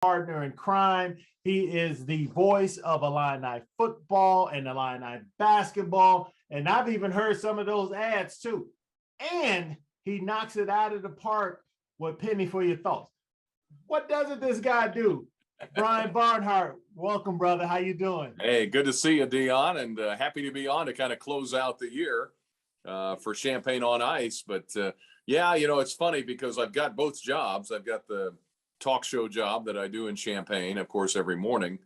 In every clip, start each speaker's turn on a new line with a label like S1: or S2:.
S1: partner in crime. He is the voice of Illini football and Illini basketball. And I've even heard some of those ads too. And he knocks it out of the park with Penny for Your Thoughts. What doesn't this guy do? Brian Barnhart, welcome, brother. How you doing?
S2: Hey, good to see you, Deon, and happy to be on to kind of close out the year for Champagne on Ice. But yeah, you know, it's funny because I've got both jobs. I've got the talk show job that I do in Champagne, of course, every morning,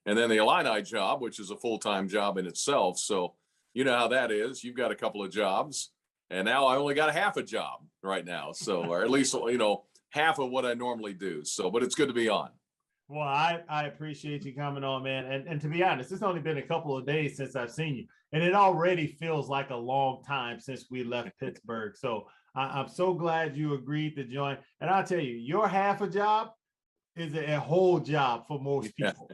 S2: and then the Illini job, which is a full-time job in itself. So you know how that is. You've got a couple of jobs, and now I only got half a job right now. So, or at least, you know, half of what I normally do. So, but it's good to be on.
S1: Well, I appreciate you coming on, man. And to be honest, it's only been a couple of days since I've seen you, and it already feels like a long time since we left Pittsburgh. So I'm so glad you agreed to join. And I'll tell you, your half a job is a whole job for most people.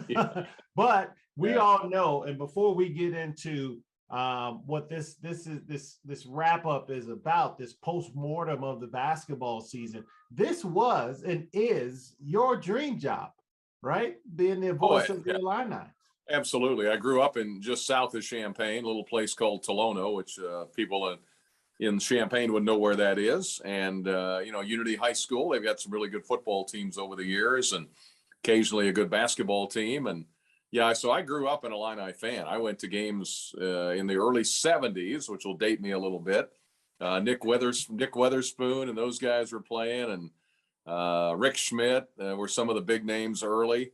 S1: Yeah. But we all know, and before we get into what this wrap up is about, this post-mortem of the basketball season, this was and is your dream job, right? Being the voice of the Illini.
S2: Absolutely. I grew up in just south of Champaign, a little place called Tolono, which people in Champaign would know where that is. And, you know, Unity High School, they've got some really good football teams over the years and occasionally a good basketball team. And yeah, so I grew up an Illini fan. I went to games in the early 70s, which will date me a little bit. Nick Weatherspoon and those guys were playing, and Rick Schmidt were some of the big names early.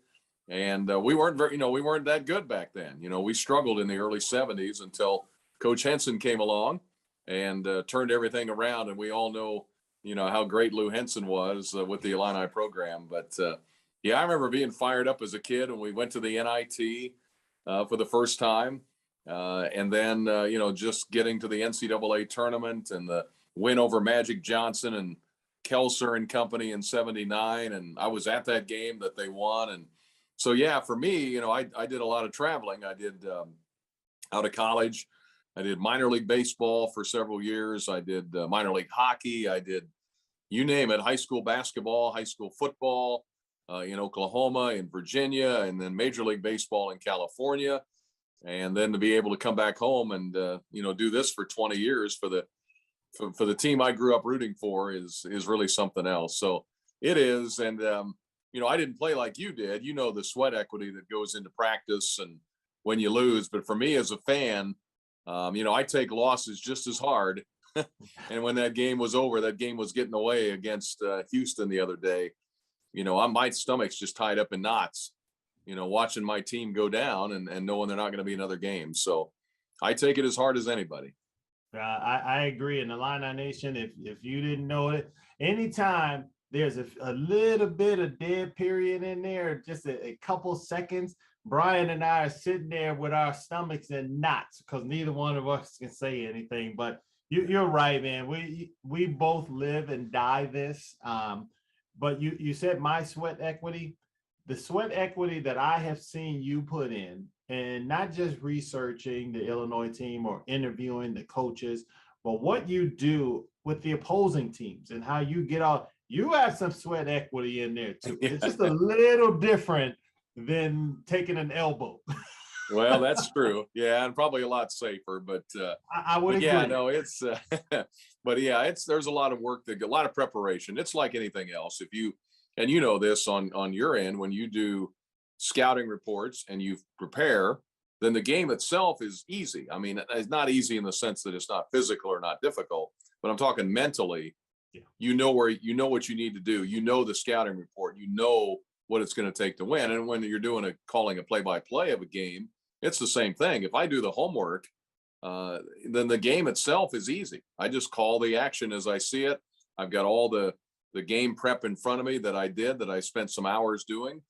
S2: And we weren't that good back then. You know, we struggled in the early 70s until Coach Henson came along and turned everything around. And we all know, you know, how great Lou Henson was with the Illini program. But yeah, I remember being fired up as a kid when we went to the NIT for the first time. And then, you know, just getting to the NCAA tournament and the win over Magic Johnson and Kelser and company in '79. And I was at that game that they won. And so, yeah, for me, you know, I did a lot of traveling. I did out of college. I did minor league baseball for several years. I did minor league hockey. I did, you name it, high school basketball, high school football in Oklahoma, in Virginia, and then Major League Baseball in California. And then to be able to come back home and, you know, do this for 20 years for the team I grew up rooting for is really something else. So it is. And, you know, I didn't play like you did. You know, the sweat equity that goes into practice and when you lose. But for me as a fan, you know, I take losses just as hard. And when that game was over, that game was getting away against Houston the other day. You know, my stomach's just tied up in knots, you know, watching my team go down and knowing they're not going to be another game. So I take it as hard as anybody.
S1: I agree. In the Illini Nation, if you didn't know it, anytime there's a little bit of dead period in there, just a couple seconds, Brian and I are sitting there with our stomachs in knots because neither one of us can say anything. But you're right, man. We both live and die this. But you said my sweat equity, the sweat equity that I have seen you put in, and not just researching the Illinois team or interviewing the coaches, but what you do with the opposing teams and how you get out. You have some sweat equity in there too. It's just a little different than taking an elbow.
S2: Well, that's true. Yeah, and probably a lot safer, but
S1: I would agree.
S2: Yeah, no, it's but yeah, there's a lot of work, a lot of preparation. It's like anything else. If you, and you know this on your end, when you do scouting reports and you prepare, then the game itself is easy. I mean, it's not easy in the sense that it's not physical or not difficult, but I'm talking mentally. Yeah. You know what you need to do. You know the scouting report. You know what it's going to take to win. And when you're calling a play-by-play of a game, it's the same thing. If I do the homework, then the game itself is easy. I just call the action as I see it. I've got all the game prep in front of me that I spent some hours doing.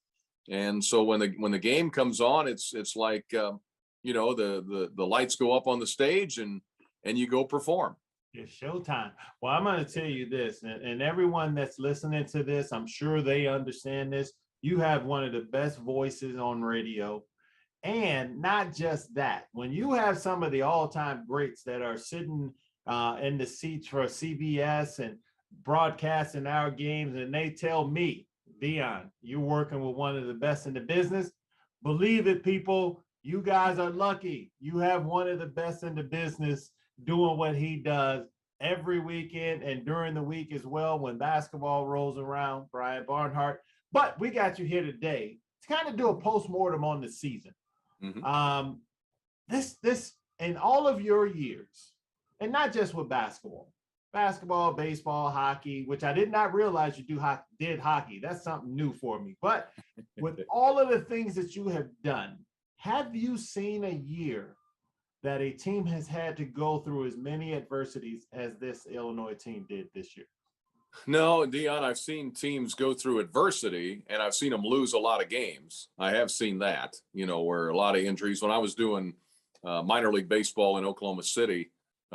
S2: And so when the game comes on, it's like, you know, the lights go up on the stage and you go perform.
S1: It's showtime. Well, I'm going to tell you this, and everyone that's listening to this, I'm sure they understand this. You have one of the best voices on radio. And not just that, when you have some of the all-time greats that are sitting in the seats for CBS and broadcasting our games, and they tell me Deon, you're working with one of the best in the business. Believe it, people. You guys are lucky. You have one of the best in the business doing what he does every weekend and during the week as well when basketball rolls around, Brian Barnhart. But we got you here today to kind of do a postmortem on the season. Mm-hmm. This in all of your years, and not just with basketball, baseball, hockey, which I did not realize you did hockey. That's something new for me. But with all of the things that you have done, have you seen a year that a team has had to go through as many adversities as this Illinois team did this year?
S2: No, Deon, I've seen teams go through adversity and I've seen them lose a lot of games. I have seen that, where a lot of injuries. When I was doing minor league baseball in Oklahoma City,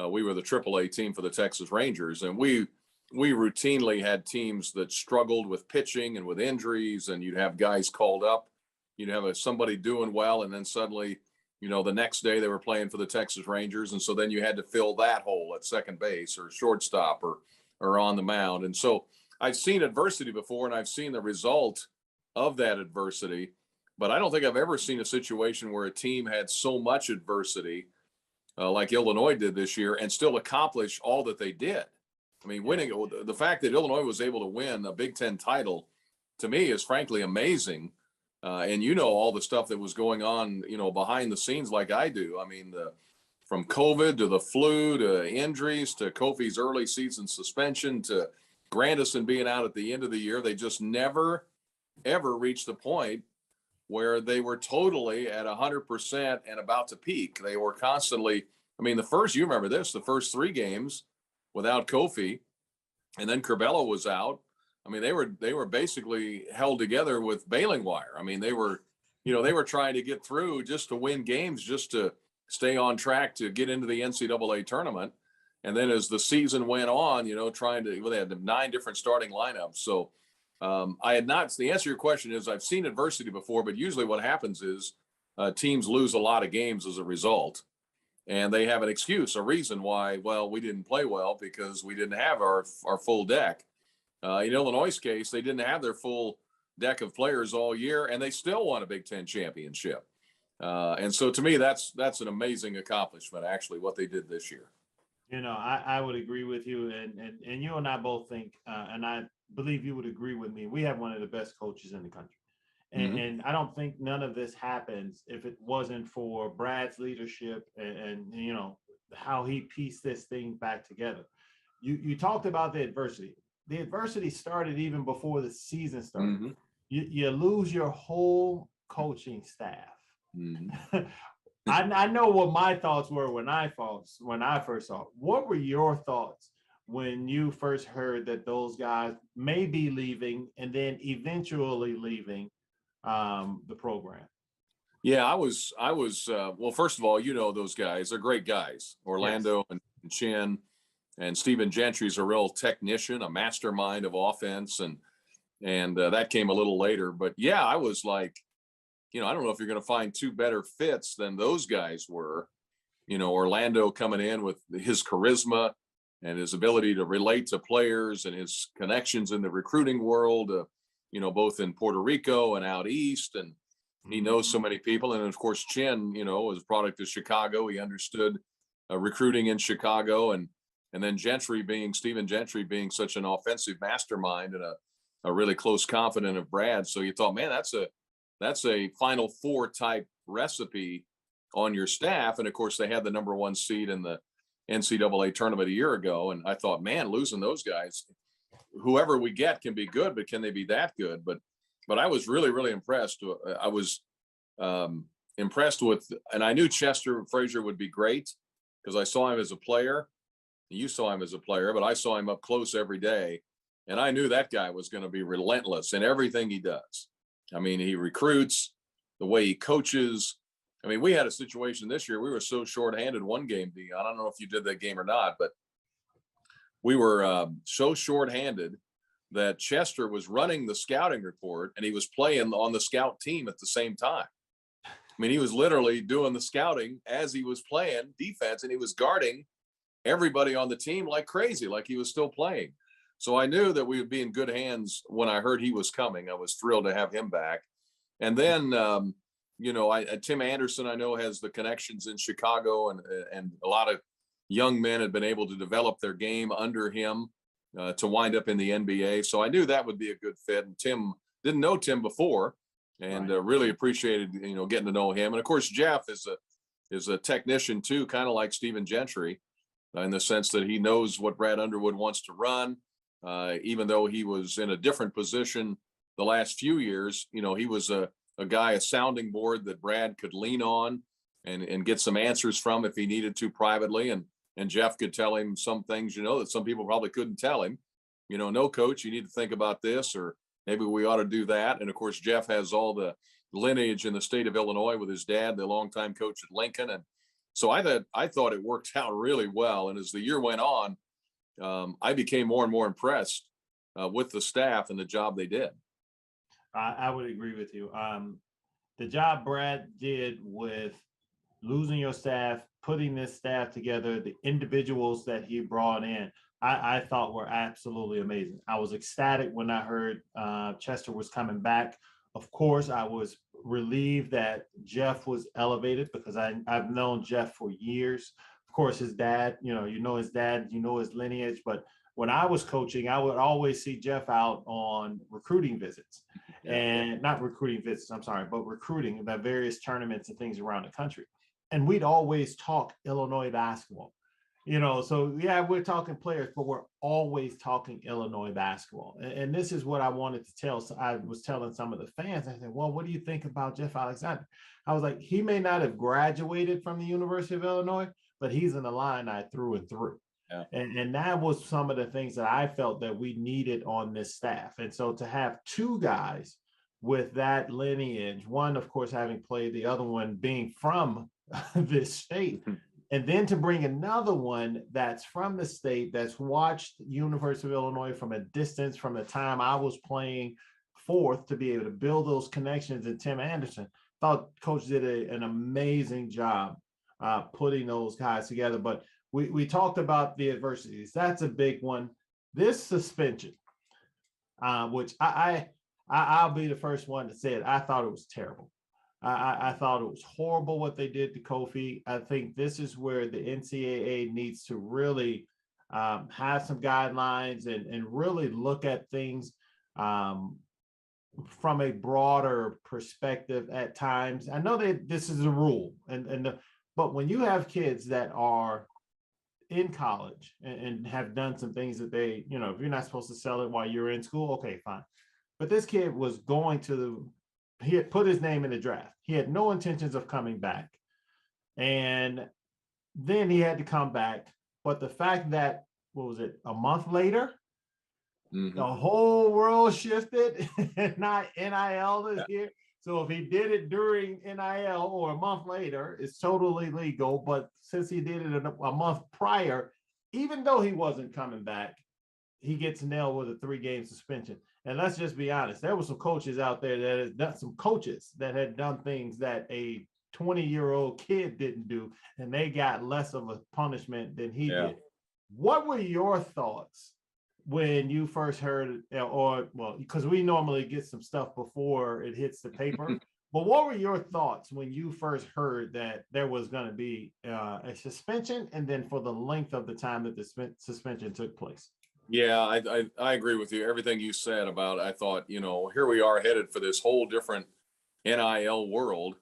S2: we were the AAA team for the Texas Rangers, and we routinely had teams that struggled with pitching and with injuries, and you'd have guys called up. You'd have somebody doing well, and then suddenly, the next day they were playing for the Texas Rangers, and so then you had to fill that hole at second base or shortstop or on the mound. And so I've seen adversity before, and I've seen the result of that adversity, but I don't think I've ever seen a situation where a team had so much adversity like Illinois did this year and still accomplish all that they did. I mean, the fact that Illinois was able to win a Big Ten title, to me, is frankly amazing. And all the stuff that was going on, behind the scenes like I do. I mean, from COVID to the flu to injuries to Kofi's early season suspension to Grandison being out at the end of the year, they just never, ever reached the point where they were totally at 100% and about to peak. They were constantly, you remember this, the first 3 games without Kofi, and then Curbelo was out. They were basically held together with baling wire. They were trying to get through just to win games, just to stay on track to get into the NCAA tournament. And then as the season went on, they had 9 different starting lineups. So the answer to your question is I've seen adversity before, but usually what happens is teams lose a lot of games as a result. And they have an excuse, a reason why, we didn't play well because we didn't have our full deck. In Illinois' case, they didn't have their full deck of players all year, and they still won a Big Ten championship. And so to me, that's an amazing accomplishment, actually, what they did this year.
S1: I would agree with you, and you and I both think, and I believe you would agree with me, we have one of the best coaches in the country. And I don't think none of this happens if it wasn't for Brad's leadership and how he pieced this thing back together. You talked about the adversity. The adversity started even before the season started. Mm-hmm. You lose your whole coaching staff. Mm-hmm. I know what my thoughts were when I first saw it. What were your thoughts when you first heard that those guys may be leaving and then eventually leaving the program?
S2: Yeah, I was well, first of all, those guys, they're great guys. Orlando and Chin and Stephen Gentry's a real technician, a mastermind of offense. And that came a little later, but yeah, I was like, I don't know if you're going to find 2 better fits than those guys were. Orlando coming in with his charisma and his ability to relate to players and his connections in the recruiting world, both in Puerto Rico and out east. And he knows so many people. And of course, Chin, was a product of Chicago. He understood recruiting in Chicago. And then Stephen Gentry being such an offensive mastermind and a really close confidant of Brad. So you thought, man, that's a Final Four type recipe on your staff. And of course, they had the number 1 seed in the NCAA tournament a year ago. And I thought, man, losing those guys, whoever we get can be good, but can they be that good? But I was really, really impressed. I was impressed with, and I knew Chester Frazier would be great because I saw him as a player. You saw him as a player, but I saw him up close every day. And I knew that guy was going to be relentless in everything he does. He recruits, the way he coaches. We had a situation this year. We were so shorthanded one game, Deon. I don't know if you did that game or not, but we were so shorthanded that Chester was running the scouting report and he was playing on the scout team at the same time. He was literally doing the scouting as he was playing defense, and he was guarding everybody on the team like crazy, like he was still playing. So I knew that we would be in good hands when I heard he was coming. I was thrilled to have him back. And then, Tim Anderson, I know, has the connections in Chicago, and a lot of young men had been able to develop their game under him to wind up in the NBA. So I knew that would be a good fit. And Tim, didn't know Tim before, and really appreciated, getting to know him. And of course, Jeff is a technician too, kind of like Stephen Gentry, in the sense that he knows what Brad Underwood wants to run. Even though he was in a different position the last few years, he was a guy, a sounding board that Brad could lean on and get some answers from if he needed to privately. And Jeff could tell him some things, that some people probably couldn't tell him. No, coach, you need to think about this, or maybe we ought to do that. And of course, Jeff has all the lineage in the state of Illinois with his dad, the longtime coach at Lincoln. And so I thought it worked out really well. And as the year went on, I became more and more impressed with the staff and the job they did.
S1: I would agree with you. The job Brad did with losing your staff, putting this staff together, the individuals that he brought in, I thought were absolutely amazing. I was ecstatic when I heard Chester was coming back. Of course, I was relieved that Jeff was elevated, because I've known Jeff for years. Of course, his dad, his dad, his lineage. But when I was coaching, I would always see Jeff out on recruiting visits. And not recruiting visits, I'm sorry, but recruiting about various tournaments and things around the country. And we'd always talk Illinois basketball. So yeah, we're talking players, but we're always talking Illinois basketball. And this is what I wanted to tell. So I was telling some of the fans, I said, well, what do you think about Jeff Alexander? I was like, he may not have graduated from the University of Illinois, but he's an Illini through and through. Yeah. And that was some of the things that I felt that we needed on this staff. And so to have two guys with that lineage, one, of course, having played, the other one being from this state, and then to bring another one that's from the state, that's watched University of Illinois from a distance from the time I was playing fourth, to be able to build those connections. And Tim Anderson, thought Coach did an amazing job putting those guys together. But we talked about the adversities. That's a big one. This suspension, which I'll be the first one to say it. I thought it was terrible. I thought it was horrible what they did to Kofi. I think this is where the NCAA needs to really have some guidelines and really look at things from a broader perspective at times. I know that this is a rule, but when you have kids that are in college and have done some things that they, if you're not supposed to sell it while you're in school, okay, fine. But this kid was he had put his name in the draft. He had no intentions of coming back. And then he had to come back. But the fact that, a month later, the whole world shifted, and not NIL is here. So if he did it during NIL or a month later, it's totally legal. But since he did it a month prior, even though he wasn't coming back, he gets nailed with a 3-game suspension. And let's just be honest, there were some coaches out there that had done things that a 20-year-old kid didn't do, and they got less of a punishment than he did. What were your thoughts when you first heard, because we normally get some stuff before it hits the paper, but what were your thoughts when you first heard that there was going to be a suspension, and then for the length of the time that the suspension took place?
S2: Yeah, I agree with you. Everything you said about, I thought, here we are headed for this whole different NIL world.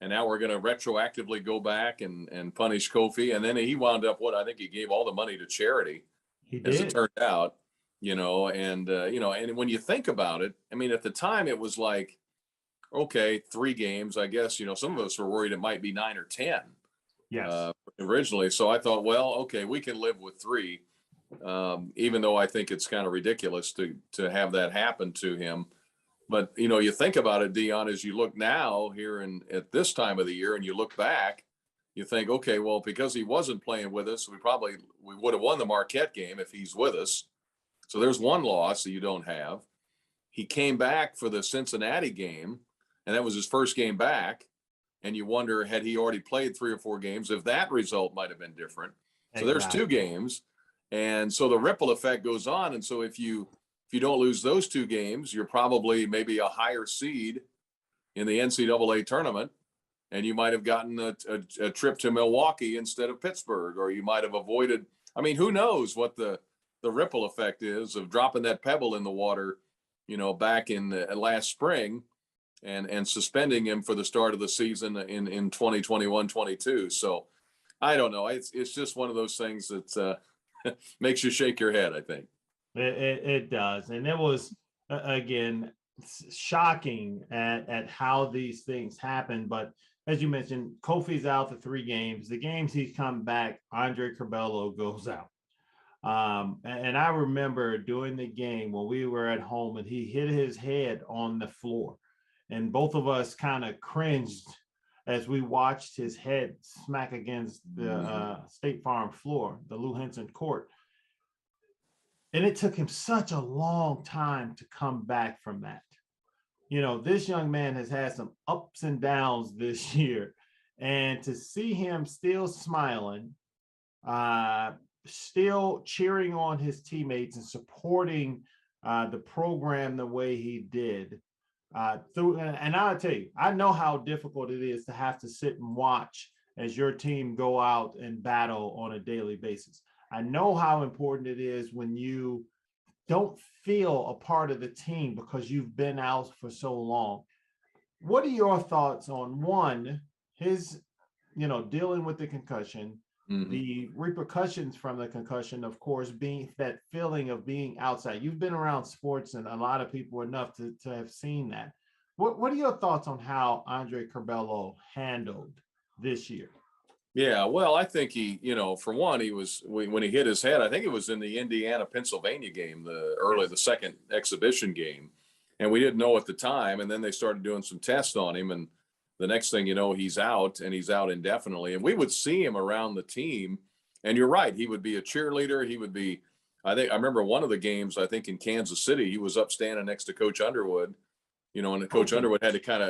S2: And now we're going to retroactively go back and punish Kofi. And then he wound up, I think he gave all the money to charity.
S1: He did.
S2: As it turned out, and when you think about it, I mean, at the time it was like, okay, 3 games, I guess, some of us were worried it might be 9 or 10.
S1: Yes.
S2: Originally. So I thought, well, okay, we can live with 3. Even though I think it's kind of ridiculous to have that happen to him. But, you think about it, Deon, as you look now here at this time of the year and you look back, you think, okay, well, because he wasn't playing with us, we would have won the Marquette game if he's with us. So there's one loss that you don't have. He came back for the Cincinnati game, and that was his first game back. And you wonder, had he already played 3 or 4 games, if that result might have been different. Exactly. So there's 2 games. And so the ripple effect goes on. And so if you don't lose those 2 games, you're probably maybe a higher seed in the NCAA tournament, and you might have gotten a trip to Milwaukee instead of Pittsburgh, or you might have avoided. I mean, who knows what the ripple effect is of dropping that pebble in the water, back in last spring, and suspending him for the start of the season in 2021-22. So I don't know. It's just one of those things that makes you shake your head, I think.
S1: It does. And it was, again, shocking at how these things happen. But as you mentioned, Kofi's out for 3 games. The games he's come back, Andre Curbelo goes out. And I remember during the game when we were at home and he hit his head on the floor, and both of us kind of cringed as we watched his head smack against the State Farm floor, the Lou Henson court. And it took him such a long time to come back from that. This young man has had some ups and downs this year, and to see him still smiling, still cheering on his teammates and supporting the program the way he did, and I'll tell you, I know how difficult it is to have to sit and watch as your team go out and battle on a daily basis. I know how important it is when you don't feel a part of the team because you've been out for so long. What are your thoughts on, one, his, dealing with the concussion, the repercussions from the concussion, of course, being that feeling of being outside? You've been around sports and a lot of people enough to have seen that. What are your thoughts on how Andre Curbelo handled this year?
S2: Yeah, well, I think he, for one, when he hit his head, I think it was in the Indiana-Pennsylvania game, the second exhibition game. And we didn't know at the time. And then they started doing some tests on him. And the next thing you know, he's out, and he's out indefinitely. And we would see him around the team. And you're right, he would be a cheerleader. He would be, I remember one of the games, I think in Kansas City, he was up standing next to Coach Underwood, and Coach Underwood had to kind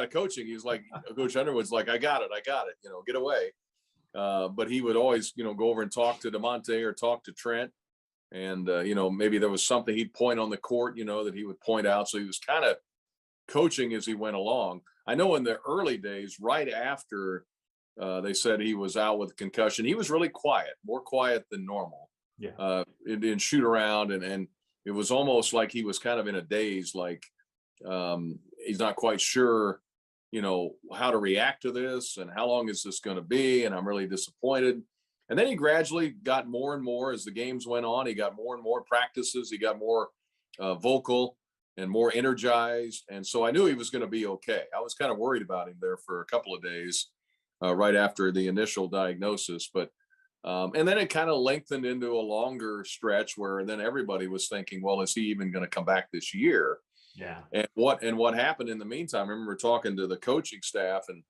S2: of coaching. He was like, Coach Underwood's like, I got it, get away. But he would always, go over and talk to DeMonte or talk to Trent. And, maybe there was something he'd point on the court, that he would point out. So he was kind of coaching as he went along. I know in the early days, right after they said he was out with concussion, he was really quiet, more quiet than normal.
S1: Yeah.
S2: It didn't shoot around. And it was almost like he was kind of in a daze, like he's not quite sure how to react to this and how long is this going to be. And I'm really disappointed. And then he gradually got more and more as the games went on. He got more and more practices. He got more vocal and more energized. And so I knew he was going to be okay. I was kind of worried about him there for a couple of days right after the initial diagnosis. But and then it kind of lengthened into a longer stretch where then everybody was thinking, well, is he even going to come back this year?
S1: Yeah.
S2: And what happened in the meantime, I remember talking to the coaching staff and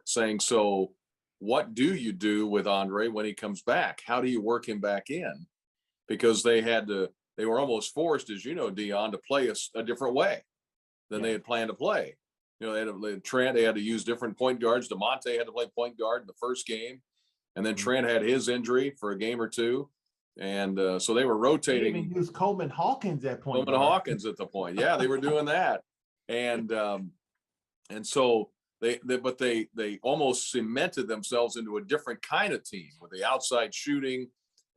S2: saying, so what do you do with Andre when he comes back? How do you work him back in? Because they were almost forced, as you know, Deon, to play a different way than they had planned to play. They had to use different point guards. DeMonte had to play point guard in the first game. And then Trent had his injury for a game or two. And so they were rotating.
S1: They even used Coleman Hawkins at point.
S2: Coleman Hawkins at the point. Yeah, they were doing that. And so they almost cemented themselves into a different kind of team with the outside shooting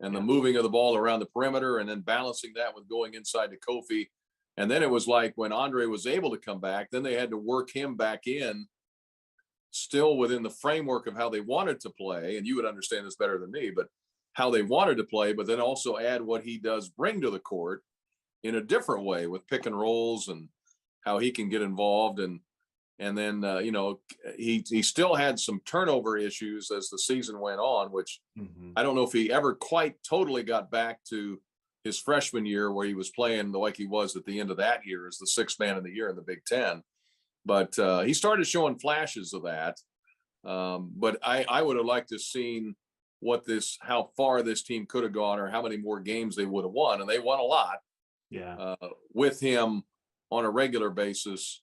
S2: and the moving of the ball around the perimeter and then balancing that with going inside to Kofi. And then it was like when Andre was able to come back, then they had to work him back in still within the framework of how they wanted to play. And you would understand this better than me, but how they wanted to play, but then also add what he does bring to the court in a different way with pick and rolls and how he can get involved. And then, he still had some turnover issues as the season went on, which I don't know if he ever quite totally got back to his freshman year where he was playing like he was at the end of that year as the 6th man of the year in the Big Ten. But he started showing flashes of that. But I would have liked to have seen how far this team could have gone or how many more games they would have won. And they won a lot.
S1: Yeah.
S2: With him on a regular basis,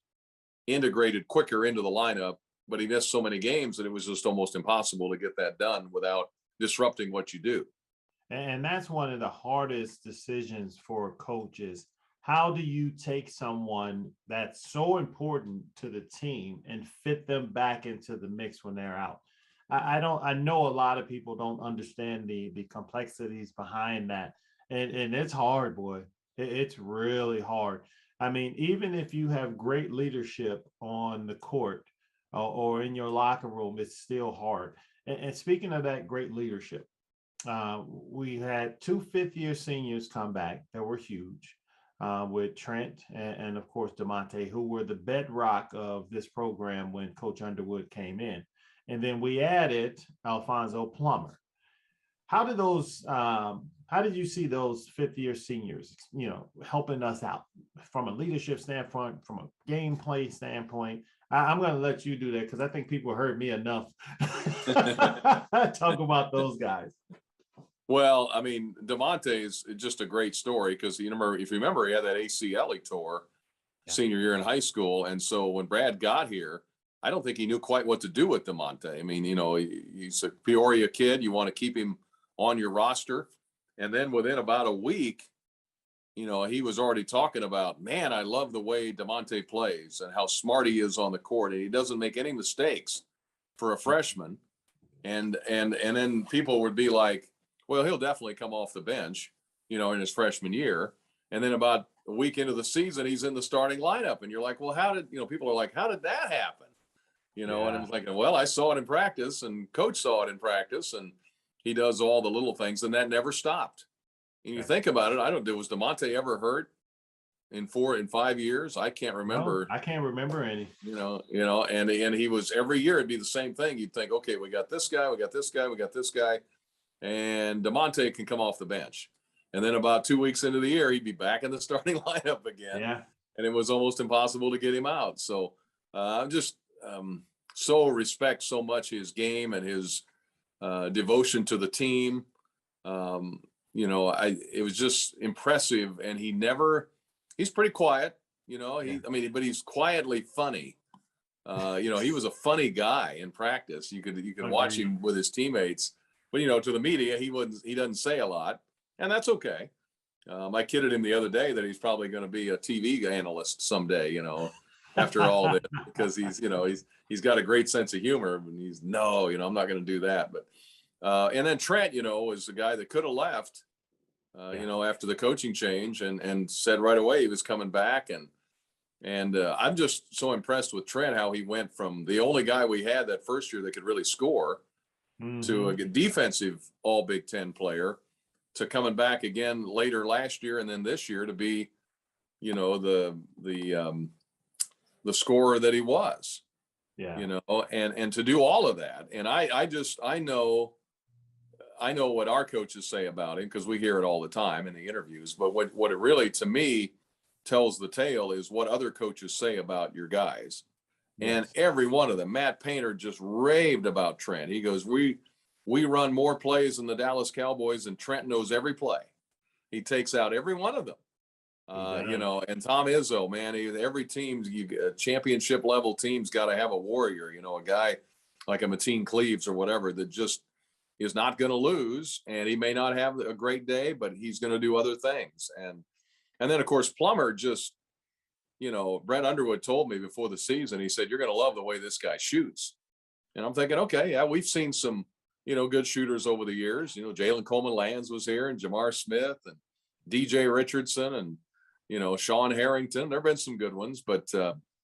S2: integrated quicker into the lineup, but he missed so many games that it was just almost impossible to get that done without disrupting what you do.
S1: And that's one of the hardest decisions for coaches. How do you take someone that's so important to the team and fit them back into the mix when they're out? I know a lot of people don't understand the complexities behind that. And it's hard, boy. It's really hard. I mean, even if you have great leadership on the court or in your locker room, it's still hard. And speaking of that great leadership, we had two fifth-year seniors come back that were huge with Trent and of course, DeMonte, who were the bedrock of this program when Coach Underwood came in. And then we added Alfonso Plummer. How did those? How did you see those fifth-year seniors, helping us out from a leadership standpoint, from a gameplay standpoint? I'm going to let you do that because I think people heard me enough talk about those guys.
S2: Well, I mean, DeMonte is just a great story because if you remember, he had that ACL he tore senior year in high school, and so when Brad got here, I don't think he knew quite what to do with DeMonte. I mean, he's a Peoria kid. You want to keep him on your roster. And then within about a week, he was already talking about, man, I love the way DeMonte plays and how smart he is on the court. And he doesn't make any mistakes for a freshman. And then people would be like, well, he'll definitely come off the bench, in his freshman year. And then about a week into the season, he's in the starting lineup. And you're like, well, people are like, how did that happen? And I'm like, well, I saw it in practice and coach saw it in practice and he does all the little things and that never stopped. And you think about it, was DeMonte ever hurt in 5 years? I can't remember.
S1: No, I can't remember any.
S2: And he was every year it'd be the same thing. You'd think, okay, we got this guy, we got this guy, we got this guy, and DeMonte can come off the bench. And then about 2 weeks into the year, he'd be back in the starting lineup again.
S1: Yeah.
S2: And it was almost impossible to get him out. So I'm just so respect so much his game and his devotion to the team. It was just impressive. And he's pretty quiet, but he's quietly funny. He was a funny guy in practice. You could watch him with his teammates, but to the media, he doesn't say a lot, and that's okay. I kidded him the other day that he's probably going to be a TV analyst someday, after all this, because he's got a great sense of humor, and I'm not going to do that. But and then Trent, was the guy that could have left, after the coaching change, and said right away he was coming back, and I'm just so impressed with Trent, how he went from the only guy we had that first year that could really score to a defensive all Big Ten player, to coming back again later last year and then this year to be, the scorer that he was. Yeah. And to do all of that. And I know what our coaches say about him because we hear it all the time in the interviews. But what it really, to me, tells the tale is what other coaches say about your guys. Yes. And every one of them, Matt Painter just raved about Trent. He goes, we run more plays than the Dallas Cowboys, and Trent knows every play. He takes out every one of them. And Tom Izzo, man, every team, championship level team's got to have a warrior, a guy like a Mateen Cleaves or whatever that just is not going to lose. And he may not have a great day, but he's going to do other things. And then, of course, Plummer just, Brett Underwood told me before the season, he said, you're going to love the way this guy shoots. And I'm thinking, okay, yeah, we've seen some, good shooters over the years. Jalen Coleman-Lands was here, and Jamar Smith and DJ Richardson and, Sean Harrington. There have been some good ones, but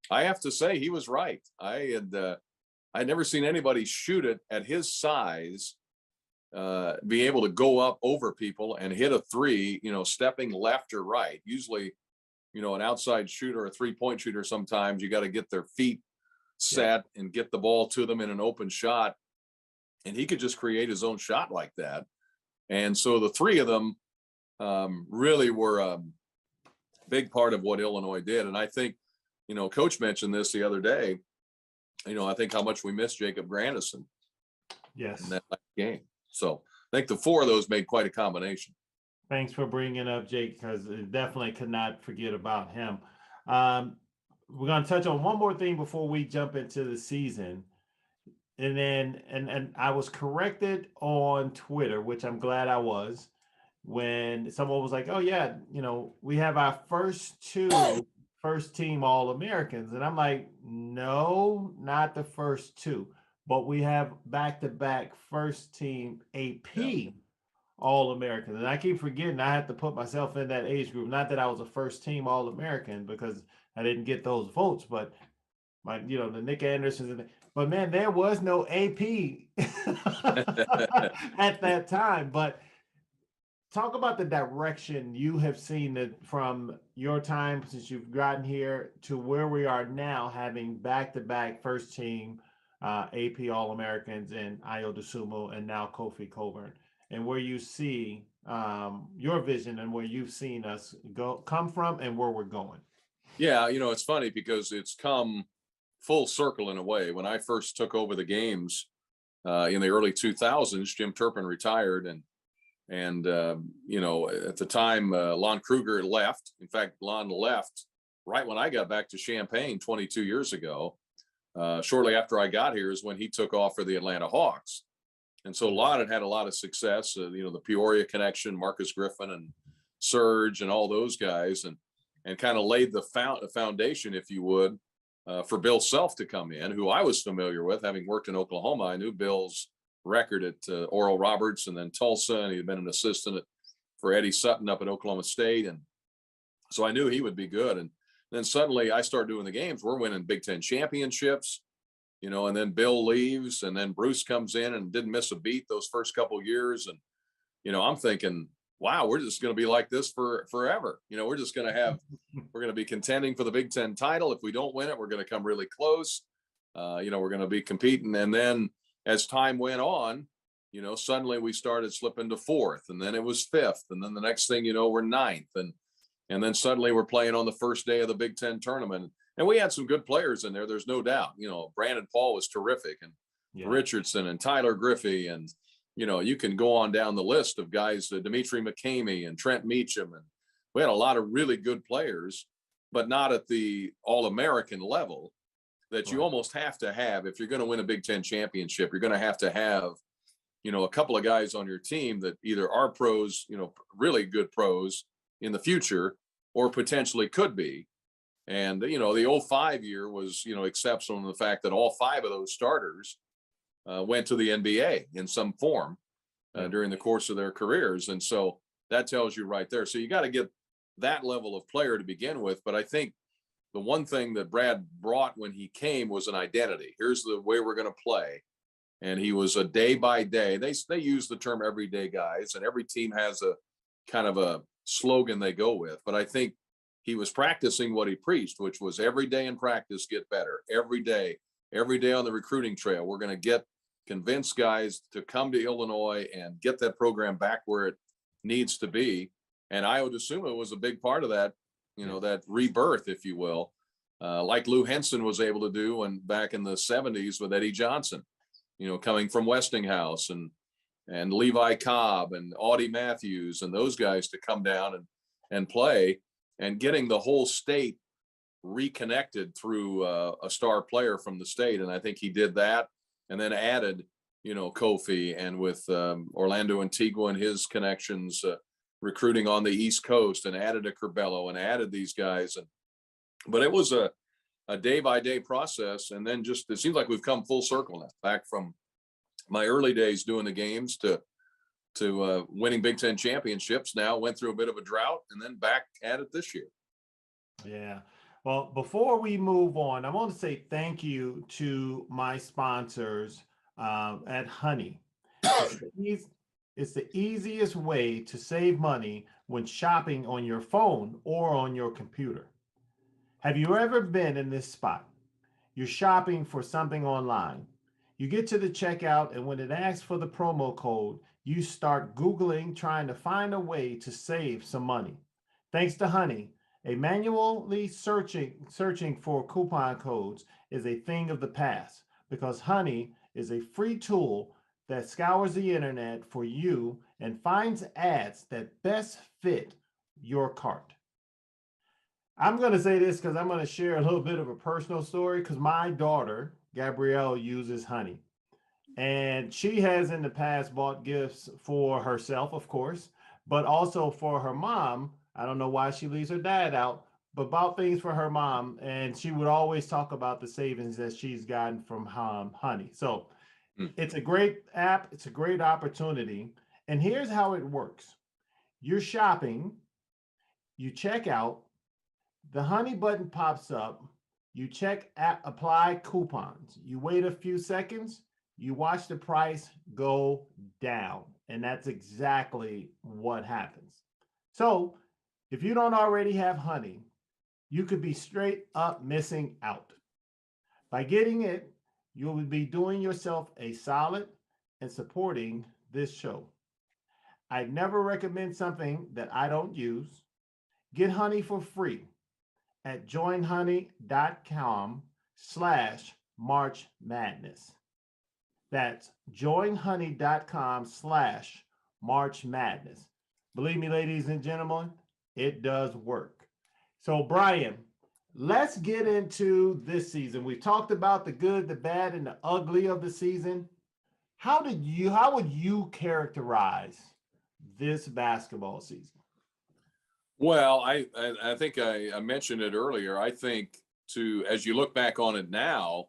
S2: I have to say he was right. I'd never seen anybody shoot it at his size, be able to go up over people and hit a three, stepping left or right. Usually, an outside shooter, a three-point shooter, sometimes you got to get their feet set and get the ball to them in an open shot. And he could just create his own shot like that. And so the three of them really were a big part of what Illinois did. And I think, Coach mentioned this the other day, I think how much we missed Jacob Grandison in that last game. So I think the four of those made quite a combination.
S1: Thanks for bringing up Jake, because definitely could not forget about him. We're going to touch on one more thing before we jump into the season. And then, and I was corrected on Twitter, which I'm glad I was. when someone was like, "Oh yeah, we have our first two first team All-Americans," and I'm like, "No, not the first two, but we have back-to-back first team
S2: Yeah.
S1: AP All-Americans." And I keep forgetting I had to put myself in that age group. Not that I was a first team All-American because I didn't get those votes, but the Nick Andersons but man, there was no AP at that time. But talk about the direction you have seen it from your time since you've gotten here to where we are now, having back-to-back first team AP All-Americans in Ayo Dosunmu and now Kofi Coburn, and where you see your vision and where you've seen us come from and where we're going.
S2: Yeah, it's funny because it's come full circle in a way. When I first took over the games in the early 2000s, Jim Turpin retired, and at the time, Lon Kruger left. In fact, Lon left right when I got back to Champaign 22 years ago. Shortly after I got here is when he took off for the Atlanta Hawks. And so Lon had a lot of success, the Peoria connection, Marcus Griffin and Serge and all those guys, and kind of laid the foundation, if you would, for Bill Self to come in, who I was familiar with, having worked in Oklahoma. I knew Bill's record at Oral Roberts and then Tulsa, and he'd been an assistant for Eddie Sutton up at Oklahoma State. And so I knew he would be good. And then suddenly I start doing the games. We're winning Big Ten championships, and then Bill leaves, and then Bruce comes in and didn't miss a beat those first couple of years. And, I'm thinking, wow, we're just going to be like this forever. We're just going to we're going to be contending for the Big Ten title. If we don't win it, we're going to come really close. We're going to be competing. And then as time went on, suddenly we started slipping to fourth, and then it was fifth. And then the next thing, we're ninth. And then suddenly we're playing on the first day of the Big Ten tournament. And we had some good players in there. There's no doubt. Brandon Paul was terrific, and Richardson and Tyler Griffey, and you can go on down the list of guys, Dimitri McCamey and Trent Meacham, and we had a lot of really good players, but not at the All-American level that you almost have to have if you're going to win a Big Ten championship. You're going to have a couple of guys on your team that either are pros, really good pros in the future, or potentially could be. And, the 05 year was, exceptional in the fact that all five of those starters went to the NBA in some form during the course of their careers. And so that tells you right there. So you got to get that level of player to begin with. But I think the one thing that Brad brought when he came was an identity. Here's the way we're going to play. And he was a day by day. They use the term everyday guys, and every team has a kind of a slogan they go with. But I think he was practicing what he preached, which was every day in practice, get better. Every day on the recruiting trail, we're going to convince guys to come to Illinois and get that program back where it needs to be. And Ayo Dosunmu was a big part of that, that rebirth, if you will, like Lou Henson was able to do when back in the 70s with Eddie Johnson, coming from Westinghouse, and Levi Cobb and Audie Matthews and those guys to come down and play, and getting the whole state reconnected through a star player from the state. And I think he did that, and then added, Kofi, and with Orlando Antigua and his connections, recruiting on the East Coast, and added a Curbelo and added these guys. But it was a day by day process. And then just, it seems like we've come full circle now, back from my early days doing the games to winning Big Ten championships. Now went through a bit of a drought, and then back at it this year.
S1: Yeah. Well, before we move on, I want to say thank you to my sponsors at Honey. It's the easiest way to save money when shopping on your phone or on your computer. Have you ever been in this spot? You're shopping for something online. You get to the checkout, and when it asks for the promo code, you start Googling, trying to find a way to save some money. Thanks to Honey, a manually searching for coupon codes is a thing of the past, because Honey is a free tool that scours the internet for you and finds ads that best fit your cart. I'm going to say this because I'm going to share a little bit of a personal story, because my daughter, Gabrielle, uses Honey. And she has in the past bought gifts for herself, of course, but also for her mom. I don't know why she leaves her dad out, but bought things for her mom. And she would always talk about the savings that she's gotten from Honey. So
S2: Mm.
S1: it's a great app. It's a great opportunity. And here's how it works. You're shopping, you check out, the Honey button pops up, you check apply coupons. You wait a few seconds, you watch the price go down. And that's exactly what happens. So if you don't already have Honey, you could be straight up missing out. By getting it, you will be doing yourself a solid and supporting this show. I never recommend something that I don't use. Get Honey for free at joinhoney.com slash March Madness. That's joinhoney.com slash March Madness. Believe me, ladies and gentlemen, it does work. So, Brian, let's get into this season. We've talked about the good, the bad, and the ugly of the season. How would you characterize this basketball season?
S2: Well, I think I mentioned it earlier. I think as you look back on it now,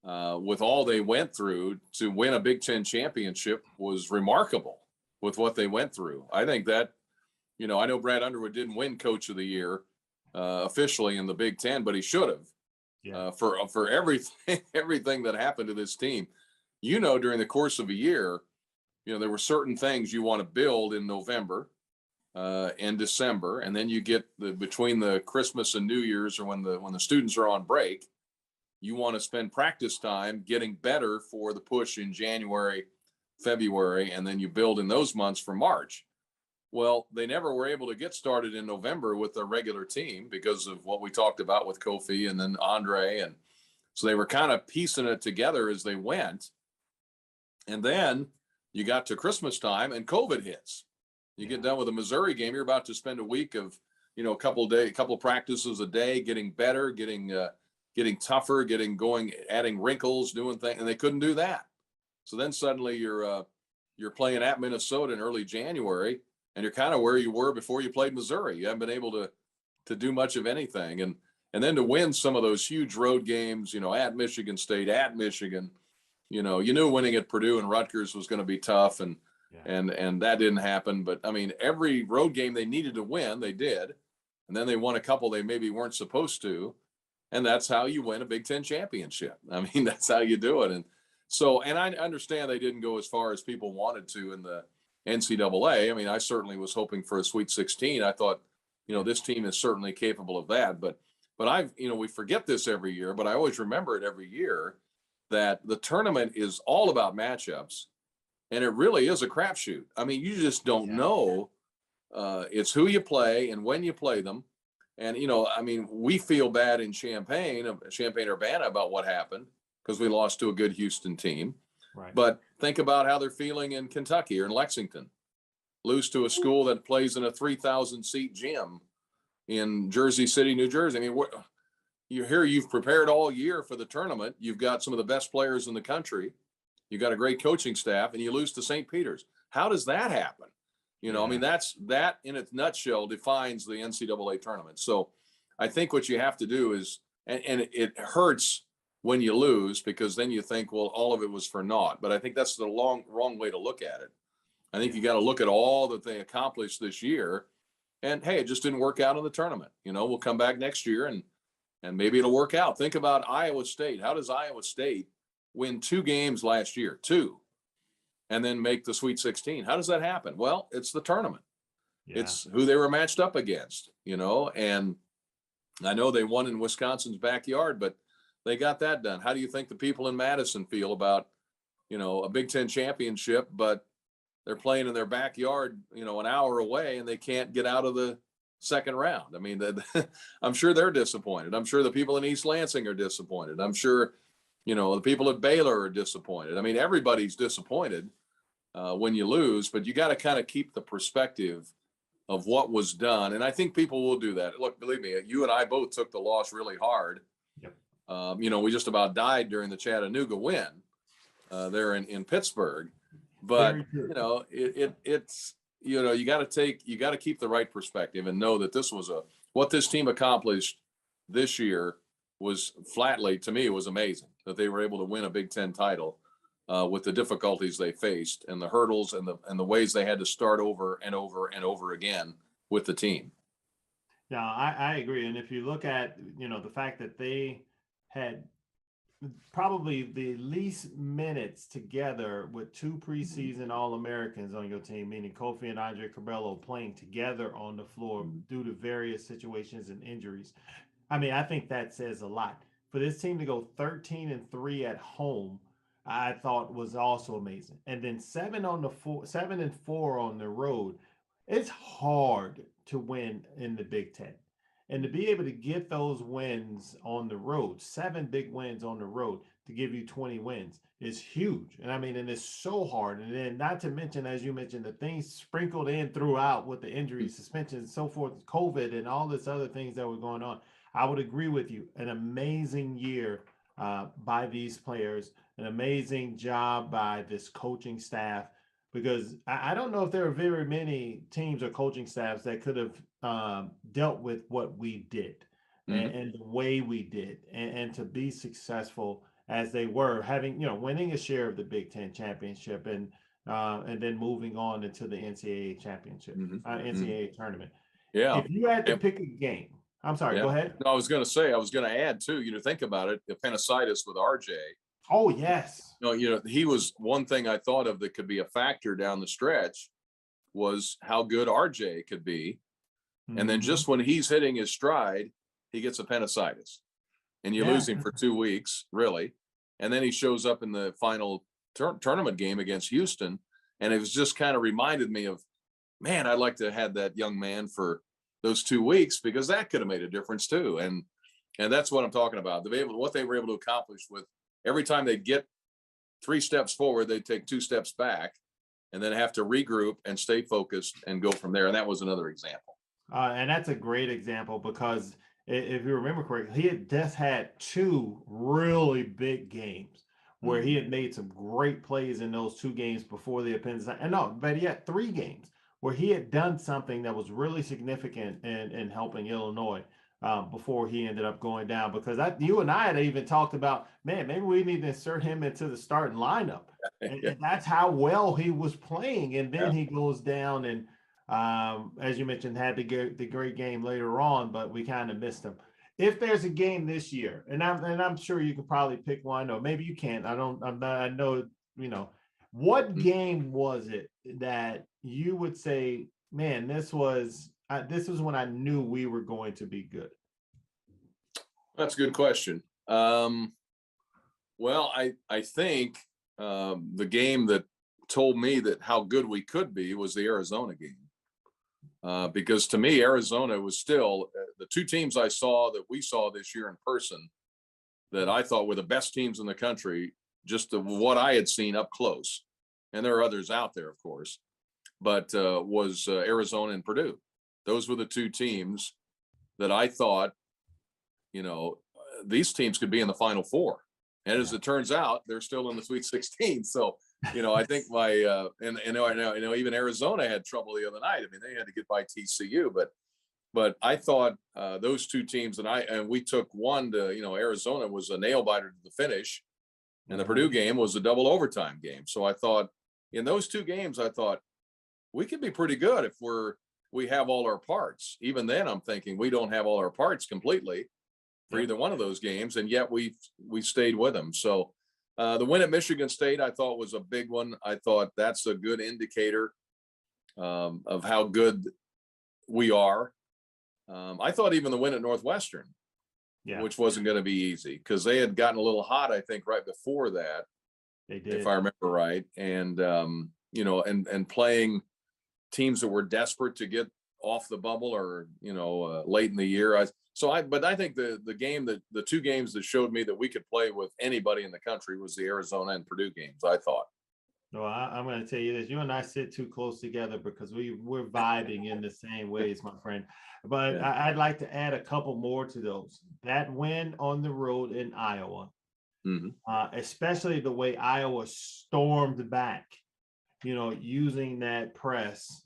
S2: with all they went through, to win a Big Ten championship was remarkable with what they went through. I think that, I know Brad Underwood didn't win Coach of the Year officially in the Big Ten, but he should have.
S1: Yeah.
S2: For everything that happened to this team. During the course of a year, there were certain things you want to build in November and December, and then you get between the Christmas and New Year's, or when the students are on break, you want to spend practice time getting better for the push in January, February, and then you build in those months for March. Well, they never were able to get started in November with their regular team because of what we talked about with Kofi and then Andre. And so they were kind of piecing it together as they went. And then you got to Christmas time and COVID hits. You get done with a Missouri game, you're about to spend a week of, a couple of practices a day, getting better, getting tougher, getting going, adding wrinkles, doing things, and they couldn't do that. So then suddenly you're playing at Minnesota in early January, and you're kind of where you were before you played Missouri. You haven't been able to do much of anything, and then to win some of those huge road games, at Michigan State, at Michigan, you knew winning at Purdue and Rutgers was going to be tough, and that didn't happen. But I mean, every road game they needed to win, they did, and then they won a couple they maybe weren't supposed to, and that's how you win a Big Ten championship. I mean, that's how you do it. And so, and I understand they didn't go as far as people wanted to in the NCAA. I mean, I certainly was hoping for a Sweet 16. I thought, this team is certainly capable of that. But we forget this every year, but I always remember it every year, that the tournament is all about matchups, and it really is a crapshoot. I mean, you just don't know. It's who you play and when you play them. And, we feel bad in Champaign-Urbana about what happened because we lost to a good Houston team.
S1: Right.
S2: But think about how they're feeling in Kentucky or in Lexington. Lose to a school that plays in a 3,000-seat gym in Jersey City, New Jersey. I mean, you've prepared all year for the tournament. You've got some of the best players in the country. You've got a great coaching staff, and you lose to St. Peter's. How does that happen? I mean, that in its nutshell defines the NCAA tournament. So I think what you have to do is, and it hurts when you lose, because then you think, well, all of it was for naught. But I think that's the wrong way to look at it. I think you got to look at all that they accomplished this year, and hey, it just didn't work out in the tournament. We'll come back next year and maybe it'll work out. Think about Iowa State. How does Iowa State win 2 games last year? 2. And then make the Sweet 16. How does that happen? Well, it's the tournament. Yeah. It's who they were matched up against, and I know they won in Wisconsin's backyard, but they got that done. How do you think the people in Madison feel about, a Big Ten championship, but they're playing in their backyard, an hour away, and they can't get out of the second round? I mean, I'm sure they're disappointed. I'm sure the people in East Lansing are disappointed. I'm sure, the people at Baylor are disappointed. I mean, everybody's disappointed when you lose, but you got to kind of keep the perspective of what was done. And I think people will do that. Look, believe me, you and I both took the loss really hard. Yep. We just about died during the Chattanooga win there in Pittsburgh. But, it's you got to keep the right perspective and know that what this team accomplished this year was flatly, to me, it was amazing that they were able to win a Big Ten title with the difficulties they faced and the hurdles and the ways they had to start over and over and over again with the team.
S1: Yeah, I agree. And if you look at, the fact that they had probably the least minutes together with two preseason All-Americans on your team, meaning Kofi and Andre Curbelo playing together on the floor due to various situations and injuries. I mean, I think that says a lot. For this team to go 13-3 at home, I thought was also amazing. And then 7-4 on the road. It's hard to win in the Big Ten. And to be able to get those wins on the road, 7 big wins on the road to give you 20 wins is huge. And I mean, and it's so hard. And then not to mention, as you mentioned, the things sprinkled in throughout with the injuries, suspensions, and so forth, COVID and all this other things that were going on. I would agree with you. An amazing year by these players, an amazing job by this coaching staff, because I don't know if there are very many teams or coaching staffs that could have dealt with what we did and the way we did, and to be successful as they were, having, winning a share of the Big Ten championship and then moving on into the NCAA championship, NCAA tournament.
S2: Yeah.
S1: If you had to pick a game, I'm sorry, go ahead.
S2: No, I was going to add too, think about it, the appendicitis with RJ.
S1: Oh, yes.
S2: No, he was one thing I thought of that could be a factor down the stretch was how good RJ could be. And then just when he's hitting his stride, he gets appendicitis and you lose him for 2 weeks, really. And then he shows up in the final tournament game against Houston. And it was just kind of reminded me of, man, I'd like to have had that young man for those 2 weeks, because that could have made a difference too. And that's what I'm talking about. What they were able to accomplish with every time they get 3 steps forward, they take 2 steps back and then have to regroup and stay focused and go from there. And that was another example.
S1: And that's a great example, because if you remember correctly, he had just had 2 really big games where he had made some great plays in those 2 games before the appendicitis. And no, but he had 3 games where he had done something that was really significant in helping Illinois before he ended up going down. Because you and I had even talked about, man, maybe we need to insert him into the starting lineup. And that's how well he was playing. And then he goes down and, as you mentioned, had the great game later on, but we kind of missed him. If there's a game this year, and I'm sure you could probably pick one, or maybe you can't. I know, what game was it that you would say, man, this was when I knew we were going to be good?
S2: That's a good question. Well, I think the game that told me that how good we could be was the Arizona game. Because to me, Arizona was still the 2 teams that we saw this year in person that I thought were the best teams in the country, just what I had seen up close. And there are others out there, of course, but was Arizona and Purdue. Those were the 2 teams that I thought, these teams could be in the Final Four. And as it turns out, they're still in the Sweet 16. So, I think even Arizona had trouble the other night. I mean, they had to get by TCU, but I thought those 2 teams, and we took one to, Arizona was a nail biter to the finish, and the Purdue game was a double overtime game. So I thought in those 2 games, I thought we could be pretty good if we have all our parts. Even then, I'm thinking we don't have all our parts completely for either one of those games, and yet we stayed with them. So the win at Michigan State, I thought, was a big one. I thought that's a good indicator of how good we are. I thought even the win at Northwestern, which wasn't going to be easy because they had gotten a little hot, I think, right before that. They did, if I remember right. And, and playing teams that were desperate to get off the bubble or, late in the year. But I think the 2 games that showed me that we could play with anybody in the country was the Arizona and Purdue games, I thought.
S1: No, I'm going to tell you this. You and I sit too close together because we're vibing in the same ways, my friend. But I'd like to add a couple more to those. That win on the road in Iowa, especially the way Iowa stormed back using that press,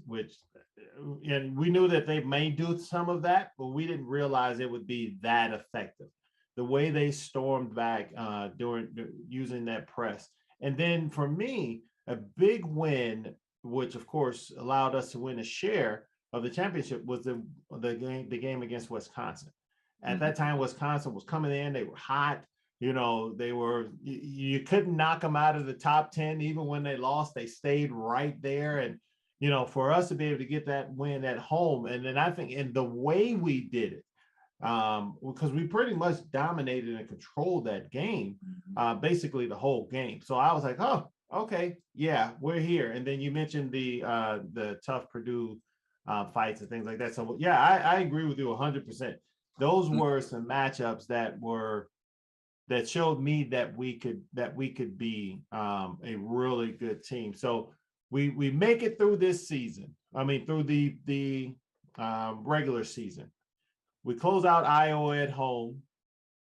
S1: and we knew that they may do some of that, but we didn't realize it would be that effective. The way they stormed back during using that press. And then for me, a big win, which of course allowed us to win a share of the championship, was the game against Wisconsin. At that time, Wisconsin was coming in. They were hot. You couldn't knock them out of the top 10. Even when they lost, they stayed right there. And, for us to be able to get that win at home. And then I think in the way we did it, because we pretty much dominated and controlled that game, basically the whole game. So I was like, oh, okay, yeah, we're here. And then you mentioned the tough Purdue fights and things like that. So yeah, I agree with you 100%. Those were some matchups that showed me that we could be a really good team. So we make it through this season. I mean, through the regular season. We close out Iowa at home.